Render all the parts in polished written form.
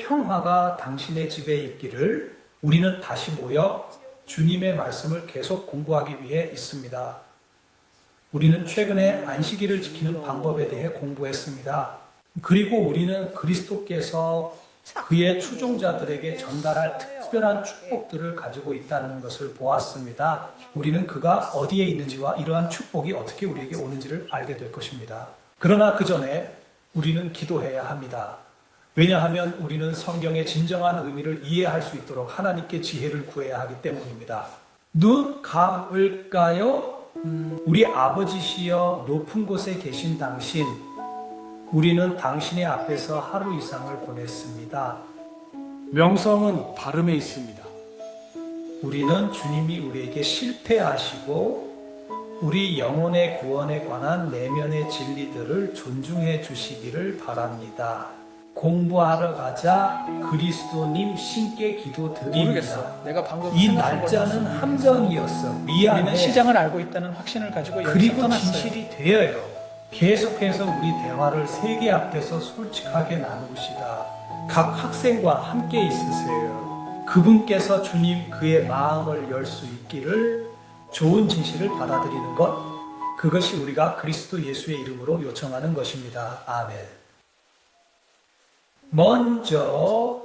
평화가 당신의 집에 있기를 우리는 다시 모여 주님의 말씀을 계속 공부하기 위해 있습니다. 우리는 최근에 안식일을 지키는 방법에 대해 공부했습니다. 그리고 우리는 그리스도께서 그의 추종자들에게 전달할 특별한 축복들을 가지고 있다는 것을 보았습니다. 우리는 그가 어디에 있는지와 이러한 축복이 어떻게 우리에게 오는지를 알게 될 것입니다. 그러나 그 전에 우리는 기도해야 합니다. 왜냐하면 우리는 성경의 진정한 의미를 이해할 수 있도록 하나님께 지혜를 구해야 하기 때문입니다. 눈 감을까요? 우리 아버지시여 높은 곳에 계신 당신, 우리는 당신의 앞에서 하루 이상을 보냈습니다. 명성은 발음에 있습니다. 우리는 주님이 우리에게 실패하시고 우리 영혼의 구원에 관한 내면의 진리들을 존중해 주시기를 바랍니다. 공부하러 가자. 그리스도님 신께 기도드립니다. 모르겠어. 내가 방금 이 생각한 날짜는 거는 함정이었어. 우리는 미안해. 시장을 알고 있다는 확신을 가지고 여기서 그리고 떠났어요. 진실이 되어요. 계속해서 우리 대화를 세계 앞에서 솔직하게 나누시다. 각 학생과 함께 있으세요. 그분께서 주님 그의 마음을 열 수 있기를 좋은 진실을 받아들이는 것, 그것이 우리가 그리스도 예수의 이름으로 요청하는 것입니다. 아멘. 먼저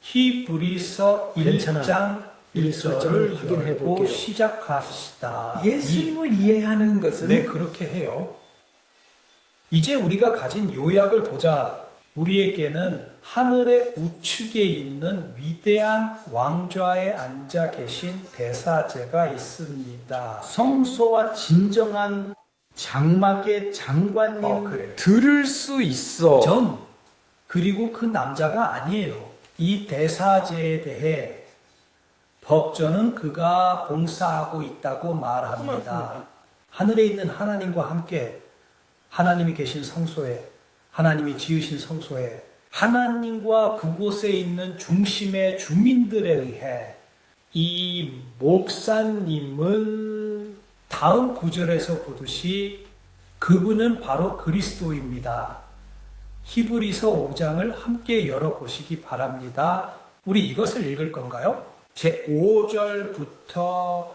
히브리서 1장 1절을 확인해 읽고 볼게요. 시작합시다. 예수님을 이해하는 것은 네, 그렇게 해요. 이제 우리가 가진 요약을 보자. 우리에게는 하늘의 우측에 있는 위대한 왕좌에 앉아 계신 대사제가 있습니다. 성소와 진정한 장막의 장관님 그래요. 들을 수 있어. 그리고 그 남자가 아니에요. 이 대사제에 대해 법전은 그가 봉사하고 있다고 말합니다. 하늘에 있는 하나님과 함께 하나님이 계신 성소에, 하나님이 지으신 성소에, 하나님과 그곳에 있는 중심의 주민들에 의해 이 목사님은 다음 구절에서 보듯이 그분은 바로 그리스도입니다. 히브리서 5장을 함께 열어보시기 바랍니다. 우리 이것을 읽을 건가요? 제 5절부터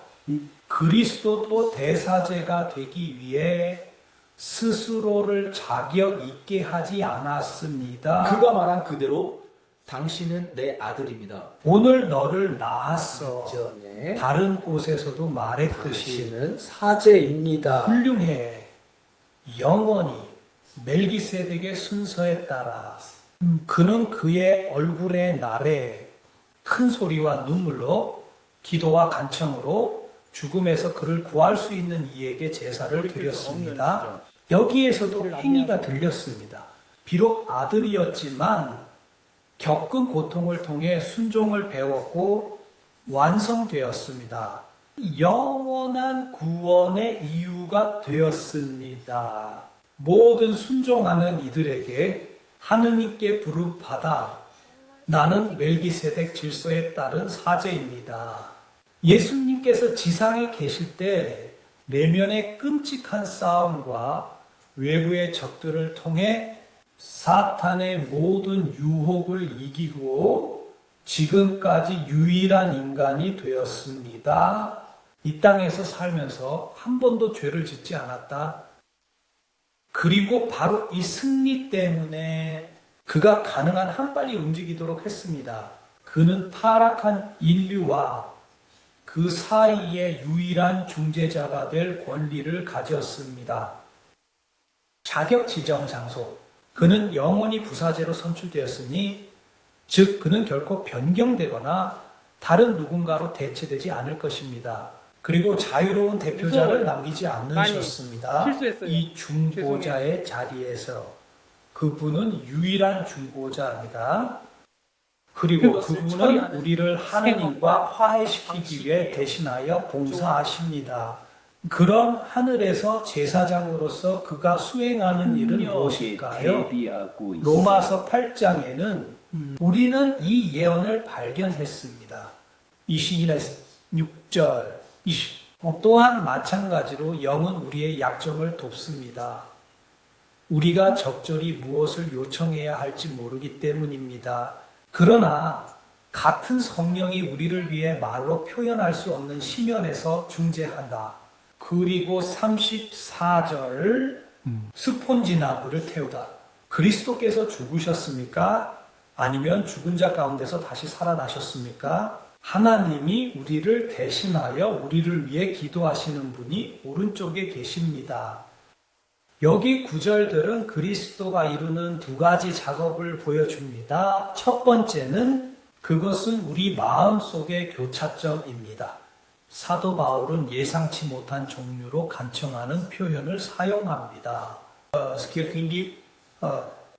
그리스도도 대사제가 되기 위해 스스로를 자격 있게 하지 않았습니다. 그가 말한 그대로 당신은 내 아들입니다. 오늘 너를 낳았어. 전에 다른 곳에서도 말했듯이 당신은 사제입니다. 훌륭해. 영원히 멜기세덱의 순서에 따라 그는 그의 얼굴의 날에 큰 소리와 눈물로 기도와 간청으로 죽음에서 그를 구할 수 있는 이에게 제사를 드렸습니다. 여기에서도 행위가 들렸습니다. 비록 아들이었지만 겪은 고통을 통해 순종을 배웠고 완성되었습니다. 영원한 구원의 이유가 되었습니다. 모든 순종하는 이들에게 하느님께 부름받아 나는 멜기세덱 질서에 따른 사제입니다. 예수님께서 지상에 계실 때 내면의 끔찍한 싸움과 외부의 적들을 통해 사탄의 모든 유혹을 이기고 지금까지 유일한 인간이 되었습니다. 이 땅에서 살면서 한 번도 죄를 짓지 않았다. 그리고 바로 이 승리 때문에 그가 가능한 한 빨리 움직이도록 했습니다. 그는 타락한 인류와 그 사이에 유일한 중재자가 될 권리를 가졌습니다. 자격 지정 장소. 그는 영원히 부사제로 선출되었으니 즉 그는 결코 변경되거나 다른 누군가로 대체되지 않을 것입니다. 그리고 자유로운 대표자를 남기지 않으셨습니다. 실수했어요. 이 중보자의 자리에서 그분은 유일한 중보자입니다. 그리고 그분은 우리를 하느님과 화해시키기 위해 대신하여 봉사하십니다. 그런 하늘에서 제사장으로서 그가 수행하는 일은 무엇일까요? 로마서 8장에는 우리는 이 예언을 발견했습니다. 6절 20. 또한 마찬가지로 영은 우리의 약점을 돕습니다. 우리가 적절히 무엇을 요청해야 할지 모르기 때문입니다. 그러나 같은 성령이 우리를 위해 말로 표현할 수 없는 시면에서 중재한다. 그리고 34절 스폰지 나무를 태우다. 그리스도께서 죽으셨습니까? 아니면 죽은 자 가운데서 다시 살아나셨습니까? 하나님이 우리를 대신하여 우리를 위해 기도하시는 분이 오른쪽에 계십니다. 여기 구절들은 그리스도가 이루는 두 가지 작업을 보여줍니다. 첫 번째는 그것은 우리 마음속의 교차점입니다. 사도 바울은 예상치 못한 종류로 간청하는 표현을 사용합니다.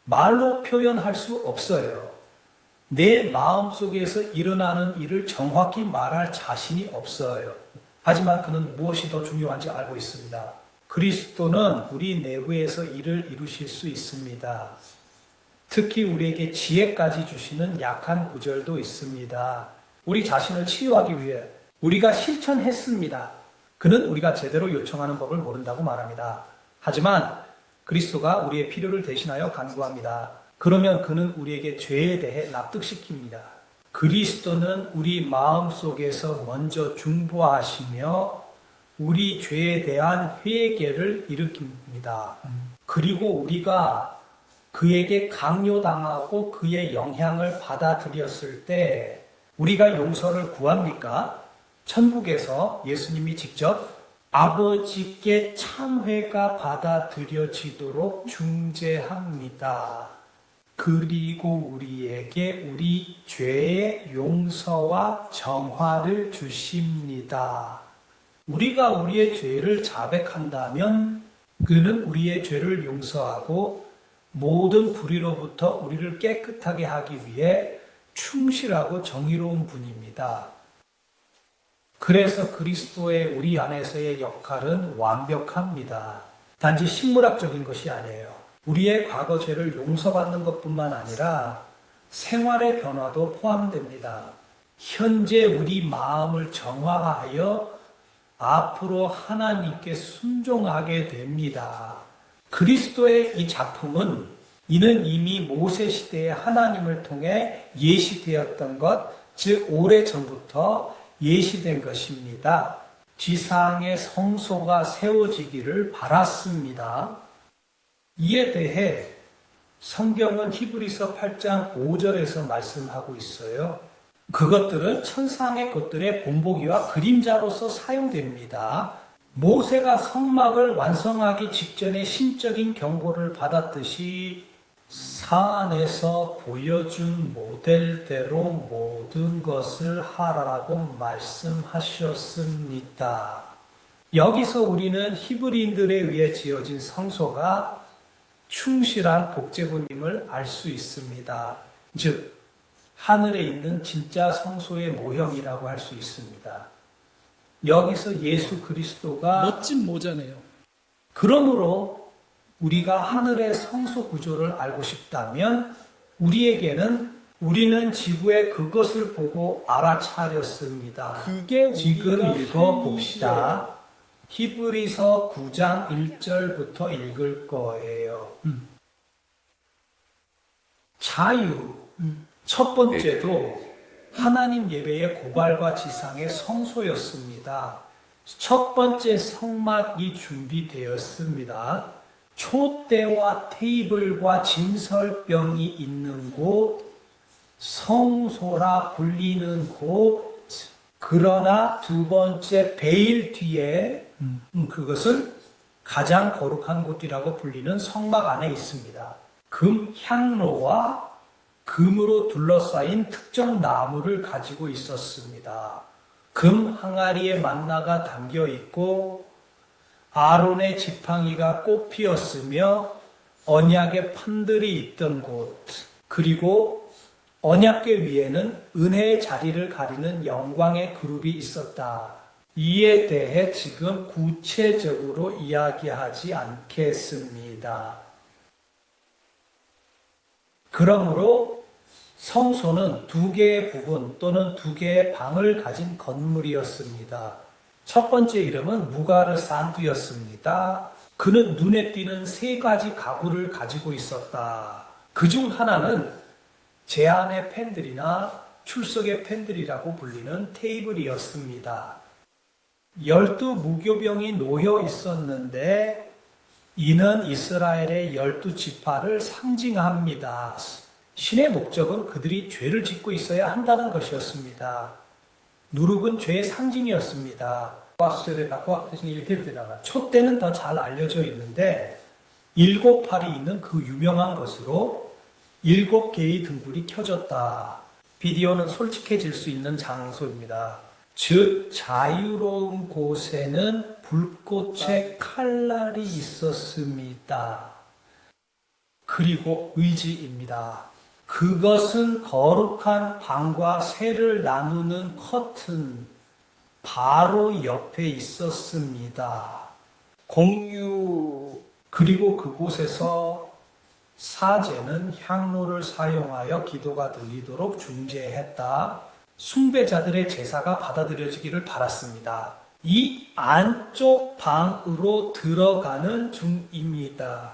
말로 표현할 수 없어요. 내 마음속에서 일어나는 일을 정확히 말할 자신이 없어요. 하지만 그는 무엇이 더 중요한지 알고 있습니다. 그리스도는 우리 내부에서 일을 이루실 수 있습니다. 특히 우리에게 지혜까지 주시는 약한 구절도 있습니다. 우리 자신을 치유하기 위해 우리가 실천했습니다. 그는 우리가 제대로 요청하는 법을 모른다고 말합니다. 하지만 그리스도가 우리의 필요를 대신하여 간구합니다. 그러면 그는 우리에게 죄에 대해 납득시킵니다. 그리스도는 우리 마음속에서 먼저 중보하시며 우리 죄에 대한 회개를 일으킵니다. 그리고 우리가 그에게 강요당하고 그의 영향을 받아들였을 때 우리가 용서를 구합니까? 천국에서 예수님이 직접 아버지께 참회가 받아들여지도록 중재합니다. 그리고 우리에게 우리 죄의 용서와 정화를 주십니다. 우리가 우리의 죄를 자백한다면 그는 우리의 죄를 용서하고 모든 불의로부터 우리를 깨끗하게 하기 위해 충실하고 정의로운 분입니다. 그래서 그리스도의 우리 안에서의 역할은 완벽합니다. 단지 식물학적인 것이 아니에요. 우리의 과거 죄를 용서받는 것뿐만 아니라 생활의 변화도 포함됩니다. 현재 우리 마음을 정화하여 앞으로 하나님께 순종하게 됩니다. 그리스도의 이 작품은 이는 이미 모세 시대에 하나님을 통해 예시되었던 것, 즉 오래전부터 예시된 것입니다. 지상의 성소가 세워지기를 바랐습니다. 이에 대해 성경은 히브리서 8장 5절에서 말씀하고 있어요. 그것들은 천상의 것들의 본보기와 그림자로서 사용됩니다. 모세가 성막을 완성하기 직전에 신적인 경고를 받았듯이 산에서 보여준 모델대로 모든 것을 하라고 말씀하셨습니다. 여기서 우리는 히브리인들에 의해 지어진 성소가 충실한 복제군임을 알 수 있습니다. 즉, 하늘에 있는 진짜 성소의 모형이라고 할 수 있습니다. 여기서 예수 그리스도가 멋진 모자네요. 그러므로 우리가 하늘의 성소 구조를 알고 싶다면 우리는 지구에 그것을 보고 알아차렸습니다. 그게 지금 읽어봅시다. 히브리서 9장 1절부터 읽을 거예요. 자유. 첫 번째도 하나님 예배의 고발과 지상의 성소였습니다. 첫 번째 성막이 준비되었습니다. 촛대와 테이블과 진설병이 있는 곳, 성소라 불리는 곳. 그러나 두 번째 베일 뒤에 그것은 가장 거룩한 곳이라고 불리는 성막 안에 있습니다. 금 향로와 금으로 둘러싸인 특정 나무를 가지고 있었습니다. 금 항아리에 만나가 담겨 있고 아론의 지팡이가 꽃피었으며 언약의 판들이 있던 곳, 그리고 언약궤 위에는 은혜의 자리를 가리는 영광의 그룹이 있었다. 이에 대해 지금 구체적으로 이야기하지 않겠습니다. 그러므로 성소는 두 개의 부분 또는 두 개의 방을 가진 건물이었습니다. 첫 번째 이름은 무가르 산두였습니다. 그는 눈에 띄는 세 가지 가구를 가지고 있었다. 그중 하나는 제한의 팬들이나 출석의 팬들이라고 불리는 테이블이었습니다. 12 무교병이 놓여 있었는데 이는 이스라엘의 12지파를 상징합니다. 신의 목적은 그들이 죄를 짓고 있어야 한다는 것이었습니다. 누룩은 죄의 상징이었습니다. 촛대는 더 잘 알려져 있는데 7팔이 있는 그 유명한 것으로 7개의 등불이 켜졌다. 비디오는 솔직해질 수 있는 장소입니다. 즉 자유로운 곳에는 불꽃의 칼날이 있었습니다. 그리고 의지입니다. 그것은 거룩한 방과 세를 나누는 커튼 바로 옆에 있었습니다. 공유. 그리고 그곳에서 사제는 향로를 사용하여 기도가 들리도록 중재했다. 숭배자들의 제사가 받아들여지기를 바랐습니다. 이 안쪽 방으로 들어가는 중입니다.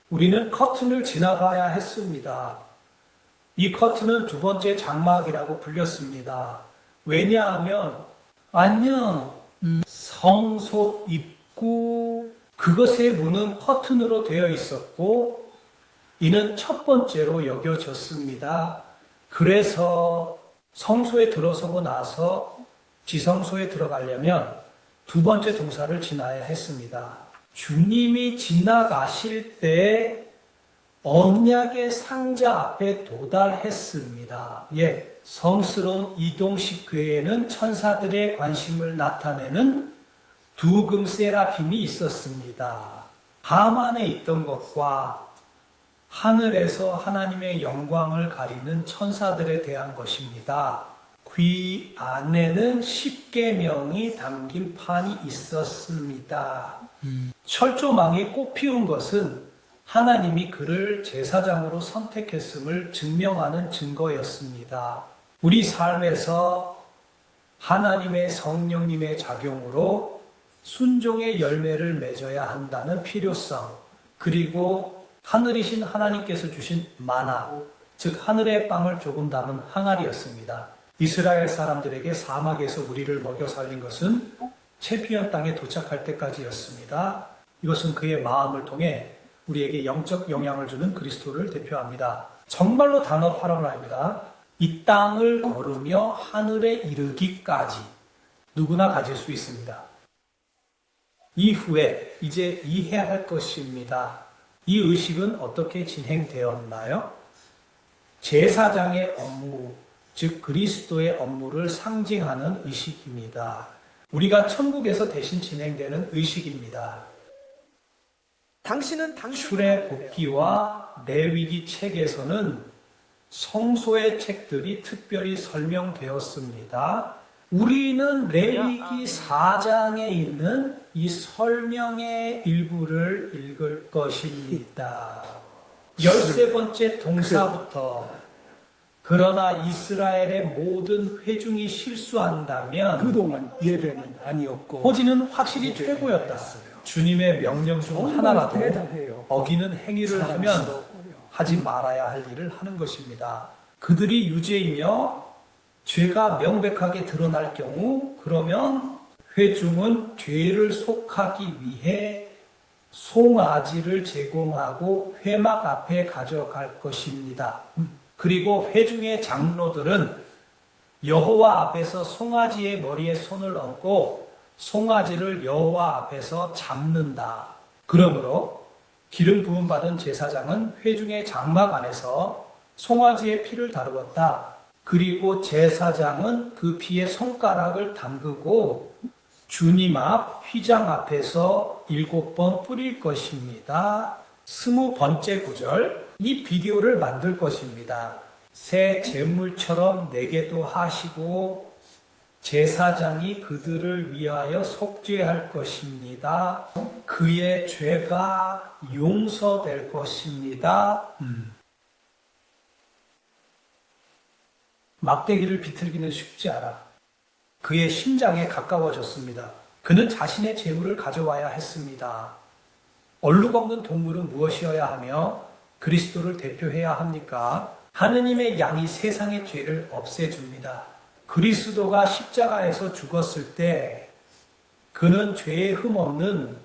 우리는 커튼을 지나가야 했습니다. 이 커튼은 두 번째 장막이라고 불렸습니다. 왜냐하면 안녕 성소 입구 그것의 문은 커튼으로 되어 있었고 이는 첫 번째로 여겨졌습니다. 그래서 성소에 들어서고 나서 지성소에 들어가려면 두 번째 동사를 지나야 했습니다. 주님이 지나가실 때 언약의 상자 앞에 도달했습니다. 성스러운 이동식 궤에는 천사들의 관심을 나타내는 두 금 세라핌이 있었습니다. 하만에 있던 것과 하늘에서 하나님의 영광을 가리는 천사들에 대한 것입니다. 귀 안에는 십계명이 담긴 판이 있었습니다. 철조망이 꽃피운 것은 하나님이 그를 제사장으로 선택했음을 증명하는 증거였습니다. 우리 삶에서 하나님의 성령님의 작용으로 순종의 열매를 맺어야 한다는 필요성, 그리고 하늘이신 하나님께서 주신 마나, 즉 하늘의 빵을 조금 담은 항아리였습니다. 이스라엘 사람들에게 사막에서 우리를 먹여 살린 것은 챔피언 땅에 도착할 때까지였습니다. 이것은 그의 마음을 통해 우리에게 영적 영향을 주는 그리스도를 대표합니다. 정말로 단어 활용을 합니다. 이 땅을 걸으며 하늘에 이르기까지 누구나 가질 수 있습니다. 이후에 이제 이해할 것입니다. 이 의식은 어떻게 진행되었나요? 제사장의 업무, 즉 그리스도의 업무를 상징하는 의식입니다. 우리가 천국에서 대신 진행되는 의식입니다. 출애굽기와 레위기 책에서는 성소의 책들이 특별히 설명되었습니다. 우리는 레위기 4장에 있는 이 설명의 일부를 읽을 것입니다. 13번째 동사부터 그러나 이스라엘의 모든 회중이 실수한다면 그동안 예배는 아니었고 호지는 확실히 최고였다. 주님의 명령 중 하나라도 대단해요. 어기는 행위를 하면 하지 말아야 할 일을 하는 것입니다. 그들이 유죄이며 죄가 명백하게 드러날 경우 그러면 회중은 죄를 속하기 위해 송아지를 제공하고 회막 앞에 가져갈 것입니다. 그리고 회중의 장로들은 여호와 앞에서 송아지의 머리에 손을 얹고 송아지를 여호와 앞에서 잡는다. 그러므로 기름 부음 받은 제사장은 회중의 장막 안에서 송아지의 피를 다루었다. 그리고 제사장은 그 피에 손가락을 담그고 주님 앞 휘장 앞에서 7번 뿌릴 것입니다. 20번째 구절, 이 비디오를 만들 것입니다. 새 제물처럼 내게도 하시고 제사장이 그들을 위하여 속죄할 것입니다. 그의 죄가 용서될 것입니다. 막대기를 비틀기는 쉽지 않아. 그의 심장에 가까워졌습니다. 그는 자신의 재물을 가져와야 했습니다. 얼룩없는 동물은 무엇이어야 하며 그리스도를 대표해야 합니까? 하느님의 양이 세상의 죄를 없애줍니다. 그리스도가 십자가에서 죽었을 때 그는 죄의 흠 없는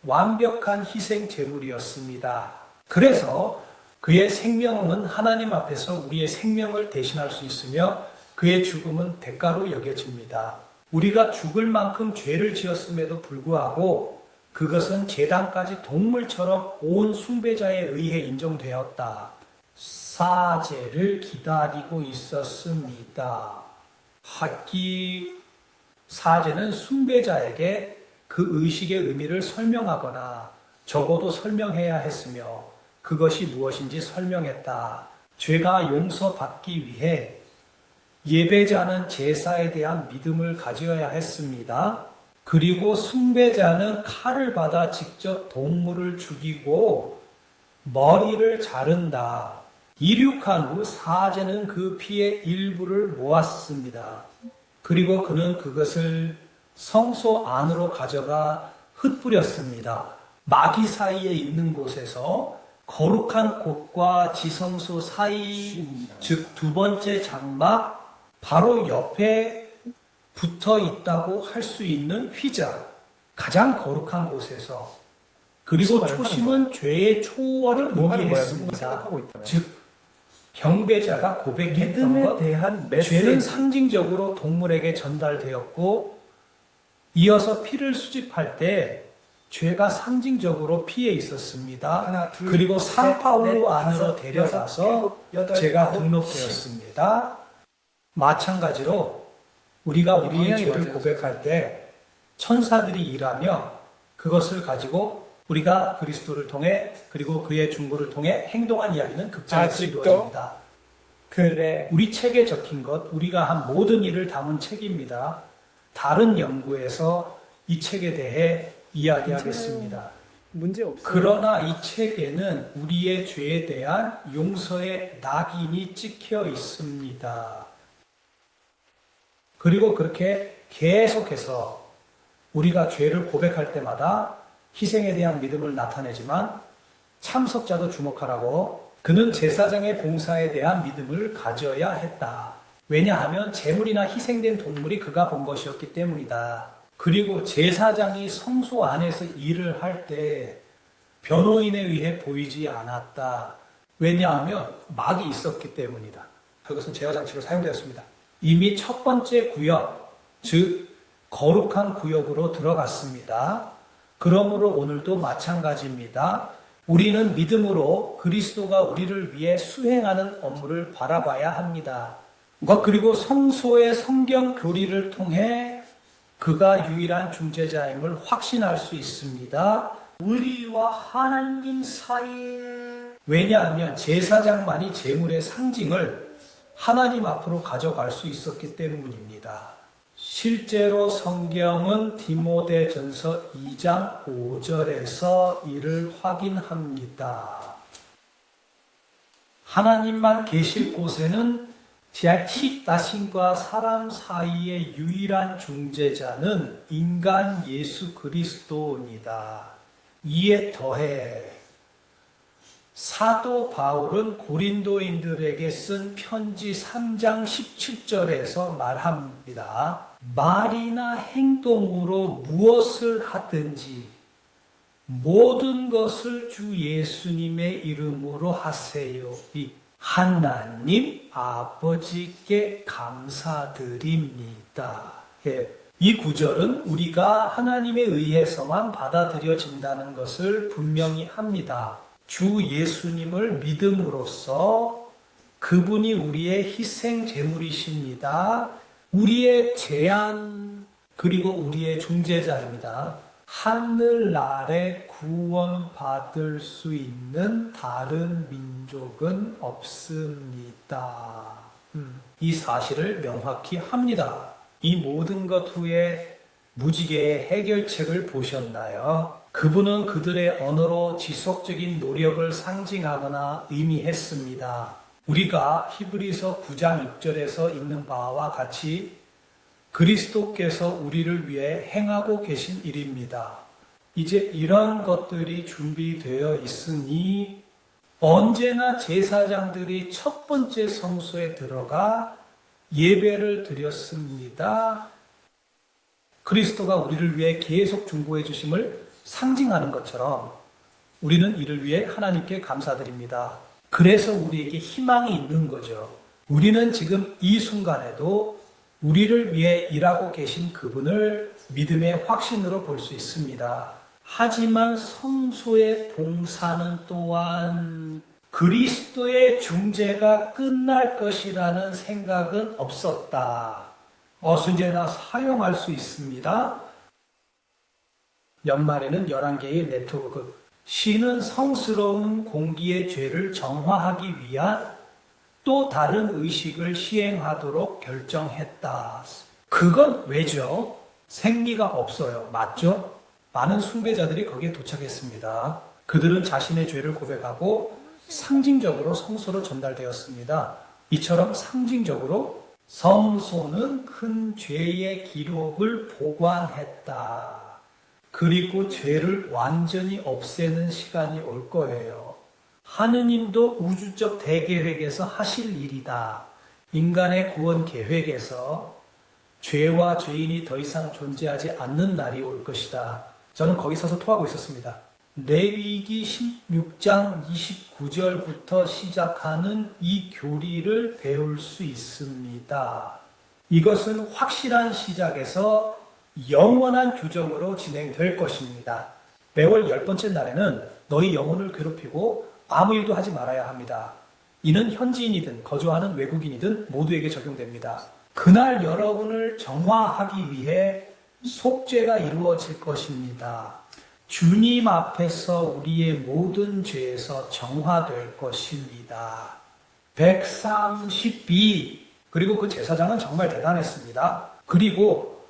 완벽한 희생 제물이었습니다. 그래서 그의 생명은 하나님 앞에서 우리의 생명을 대신할 수 있으며 그의 죽음은 대가로 여겨집니다. 우리가 죽을 만큼 죄를 지었음에도 불구하고 그것은 제단까지 동물처럼 온 숭배자에 의해 인정되었다. 사제를 기다리고 있었습니다. 하기 사제는 숭배자에게 그 의식의 의미를 설명하거나 적어도 설명해야 했으며 그것이 무엇인지 설명했다. 죄가 용서받기 위해 예배자는 제사에 대한 믿음을 가져야 했습니다. 그리고 숭배자는 칼을 받아 직접 동물을 죽이고 머리를 자른다. 이륙한 후 사제는 그 피의 일부를 모았습니다. 그리고 그는 그것을 성소 안으로 가져가 흩뿌렸습니다. 마귀 사이에 있는 곳에서 거룩한 곳과 지성소 사이, 즉 두 번째 장막 바로 옆에 붙어 있다고 할 수 있는 휘장, 가장 거룩한 곳에서, 그리고 초심은 죄의 초월을 의미했습니다. 즉 경배자가 고백했던 믿음에 것, 대한 죄는 메시지. 상징적으로 동물에게 전달되었고 이어서 피를 수집할 때 죄가 상징적으로 피에 있었습니다. 하나, 둘, 그리고 셋, 산파울루 넷, 안으로 다섯, 데려가서 여섯, 일곱, 여덟, 죄가 아홉, 등록되었습니다. 마찬가지로 우리가 우리의 방향이 죄를 맞아요. 고백할 때 천사들이 일하며 그것을 가지고 우리가 그리스도를 통해 그리고 그의 중보를 통해 행동한 이야기는 극장에서 아직도? 이루어집니다. 그래. 우리 책에 적힌 것, 우리가 한 모든 일을 담은 책입니다. 다른 연구에서 이 책에 대해 이야기하겠습니다. 문제 없어요. 그러나 이 책에는 우리의 죄에 대한 용서의 낙인이 찍혀 있습니다. 그리고 그렇게 계속해서 우리가 죄를 고백할 때마다 희생에 대한 믿음을 나타내지만 참석자도 주목하라고, 그는 제사장의 봉사에 대한 믿음을 가져야 했다. 왜냐하면 제물이나 희생된 동물이 그가 본 것이었기 때문이다. 그리고 제사장이 성소 안에서 일을 할 때 변호인에 의해 보이지 않았다. 왜냐하면 막이 있었기 때문이다. 그것은 제어장치로 사용되었습니다. 이미 첫 번째 구역, 즉 거룩한 구역으로 들어갔습니다. 그러므로 오늘도 마찬가지입니다. 우리는 믿음으로 그리스도가 우리를 위해 수행하는 업무를 바라봐야 합니다. 그리고 성소의 성경 교리를 통해 그가 유일한 중재자임을 확신할 수 있습니다. 우리와 하나님 사이에, 왜냐하면 제사장만이 제물의 상징을 하나님 앞으로 가져갈 수 있었기 때문입니다. 실제로 성경은 디모데전서 2장 5절에서 이를 확인합니다. 하나님만 계실 곳에는 자신과 사람 사이의 유일한 중재자는 인간 예수 그리스도입니다. 이에 더해 사도 바울은 고린도인들에게 쓴 편지 3장 17절에서 말합니다. 말이나 행동으로 무엇을 하든지 모든 것을 주 예수님의 이름으로 하세요. 하나님 아버지께 감사드립니다. 이 구절은 우리가 하나님에 의해서만 받아들여진다는 것을 분명히 합니다. 주 예수님을 믿음으로써 그분이 우리의 희생 제물이십니다. 우리의 제안 그리고 우리의 중재자입니다. 하늘 아래 구원받을 수 있는 다른 민족은 없습니다. 이 사실을 명확히 합니다. 이 모든 것 후에 무지개의 해결책을 보셨나요? 그분은 그들의 언어로 지속적인 노력을 상징하거나 의미했습니다. 우리가 히브리서 9장 6절에서 읽는 바와 같이 그리스도께서 우리를 위해 행하고 계신 일입니다. 이제 이런 것들이 준비되어 있으니 언제나 제사장들이 첫 번째 성소에 들어가 예배를 드렸습니다. 그리스도가 우리를 위해 계속 중보해 주심을 상징하는 것처럼 우리는 이를 위해 하나님께 감사드립니다. 그래서 우리에게 희망이 있는 거죠. 우리는 지금 이 순간에도 우리를 위해 일하고 계신 그분을 믿음의 확신으로 볼 수 있습니다. 하지만 성소의 봉사는 또한 그리스도의 중재가 끝날 것이라는 생각은 없었다. 언제나 사용할 수 있습니다. 연말에는 11개의 네트워크. 신은 성스러운 공기의 죄를 정화하기 위한 또 다른 의식을 시행하도록 결정했다. 그건 왜죠? 생리가 없어요. 맞죠? 많은 숭배자들이 거기에 도착했습니다. 그들은 자신의 죄를 고백하고 상징적으로 성소로 전달되었습니다. 이처럼 상징적으로 성소는 큰 죄의 기록을 보관했다. 그리고 죄를 완전히 없애는 시간이 올 거예요. 하느님도 우주적 대계획에서 하실 일이다. 인간의 구원 계획에서 죄와 죄인이 더 이상 존재하지 않는 날이 올 것이다. 저는 거기 서서 토하고 있었습니다. 레위기 16장 29절부터 시작하는 이 교리를 배울 수 있습니다. 이것은 확실한 시작에서 영원한 규정으로 진행될 것입니다. 매월 10번째 날에는 너희 영혼을 괴롭히고 아무 일도 하지 말아야 합니다. 이는 현지인이든 거주하는 외국인이든 모두에게 적용됩니다. 그날 여러분을 정화하기 위해 속죄가 이루어질 것입니다. 주님 앞에서 우리의 모든 죄에서 정화될 것입니다. 132. 그리고 그 제사장은 정말 대단했습니다. 그리고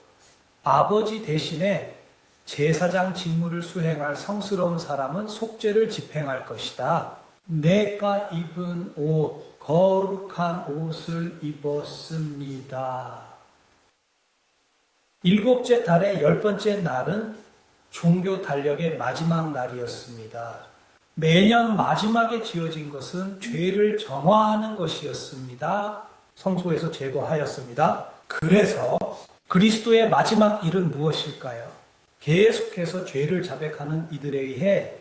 아버지 대신에 제사장 직무를 수행할 성스러운 사람은 속죄를 집행할 것이다. 내가 입은 옷, 거룩한 옷을 입었습니다. 7째 달의 10번째 날은 종교 달력의 마지막 날이었습니다. 매년 마지막에 지어진 것은 죄를 정화하는 것이었습니다. 성소에서 제거하였습니다. 그래서 그리스도의 마지막 일은 무엇일까요? 계속해서 죄를 자백하는 이들에 의해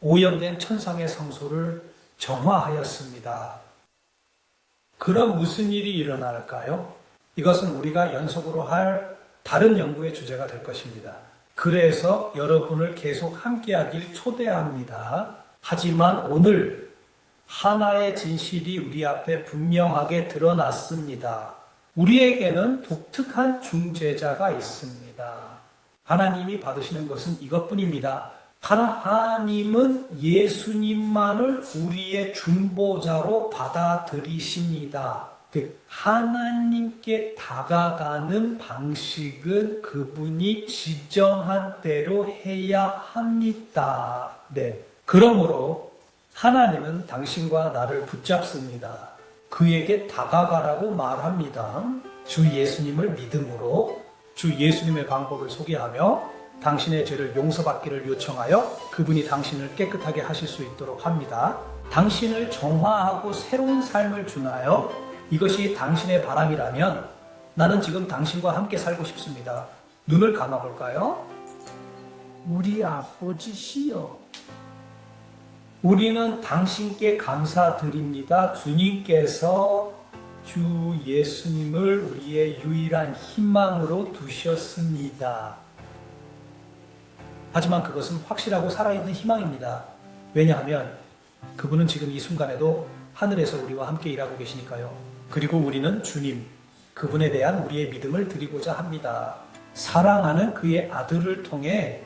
오염된 천상의 성소를 정화하였습니다. 그럼 무슨 일이 일어날까요? 이것은 우리가 연속으로 할 다른 연구의 주제가 될 것입니다. 그래서 여러분을 계속 함께하길 초대합니다. 하지만 오늘 하나의 진실이 우리 앞에 분명하게 드러났습니다. 우리에게는 독특한 중재자가 있습니다. 하나님이 받으시는 것은 이것뿐입니다. 하나님은 예수님만을 우리의 중보자로 받아들이십니다. 하나님께 다가가는 방식은 그분이 지정한 대로 해야 합니다. 네. 그러므로 하나님은 당신과 나를 붙잡습니다. 그에게 다가가라고 말합니다. 주 예수님을 믿음으로 주 예수님의 방법을 소개하며 당신의 죄를 용서받기를 요청하여 그분이 당신을 깨끗하게 하실 수 있도록 합니다. 당신을 정화하고 새로운 삶을 주나요? 이것이 당신의 바람이라면 나는 지금 당신과 함께 살고 싶습니다. 눈을 감아볼까요? 우리 아버지시여, 우리는 당신께 감사드립니다. 주님께서 주 예수님을 우리의 유일한 희망으로 두셨습니다. 하지만 그것은 확실하고 살아있는 희망입니다. 왜냐하면 그분은 지금 이 순간에도 하늘에서 우리와 함께 일하고 계시니까요. 그리고 우리는 주님, 그분에 대한 우리의 믿음을 드리고자 합니다. 사랑하는 그의 아들을 통해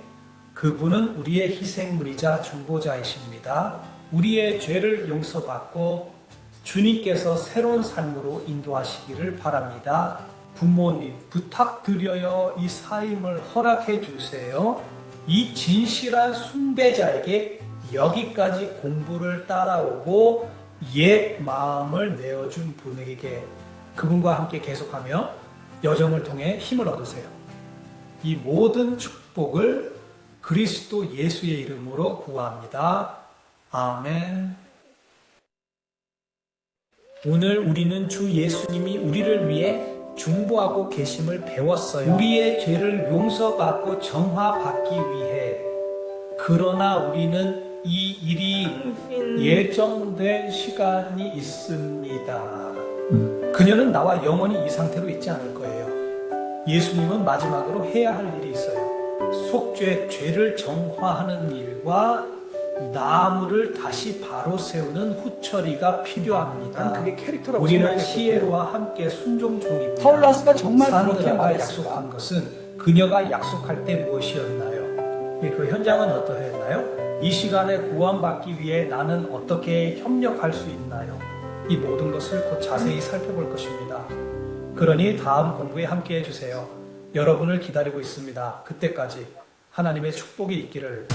그분은 우리의 희생물이자 중보자이십니다. 우리의 죄를 용서받고 주님께서 새로운 삶으로 인도하시기를 바랍니다. 부모님, 부탁드려요. 이 사임을 허락해 주세요. 이 진실한 숭배자에게 여기까지 공부를 따라오고 옛 마음을 내어준 분에게 그분과 함께 계속하며 여정을 통해 힘을 얻으세요. 이 모든 축복을 그리스도 예수의 이름으로 구합니다. 아멘. 오늘 우리는 주 예수님이 우리를 위해 중보하고 계심을 배웠어요. 우리의 죄를 용서받고 정화받기 위해. 그러나 우리는 이 일이 예정된 시간이 있습니다. 그녀는 나와 영원히 이 상태로 있지 않을 거예요. 예수님은 마지막으로 해야 할 일이 있어요. 속죄, 죄를 정화하는 일과 나무를 다시 바로 세우는 후처리가 필요합니다. 난 그게 캐릭터라고 우리는 생각했거든요. 시에로와 함께 순종 중입니다. 파울라스가 정말 그렇게 산드라가 말했어요. 약속한 것은 그녀가 약속할 때 무엇이었나요? 그 현장은 어떠했나요? 이 시간에 구원받기 위해 나는 어떻게 협력할 수 있나요? 이 모든 것을 곧 자세히 살펴볼 것입니다. 그러니 다음 공부에 함께 해주세요. 여러분을 기다리고 있습니다. 그때까지 하나님의 축복이 있기를.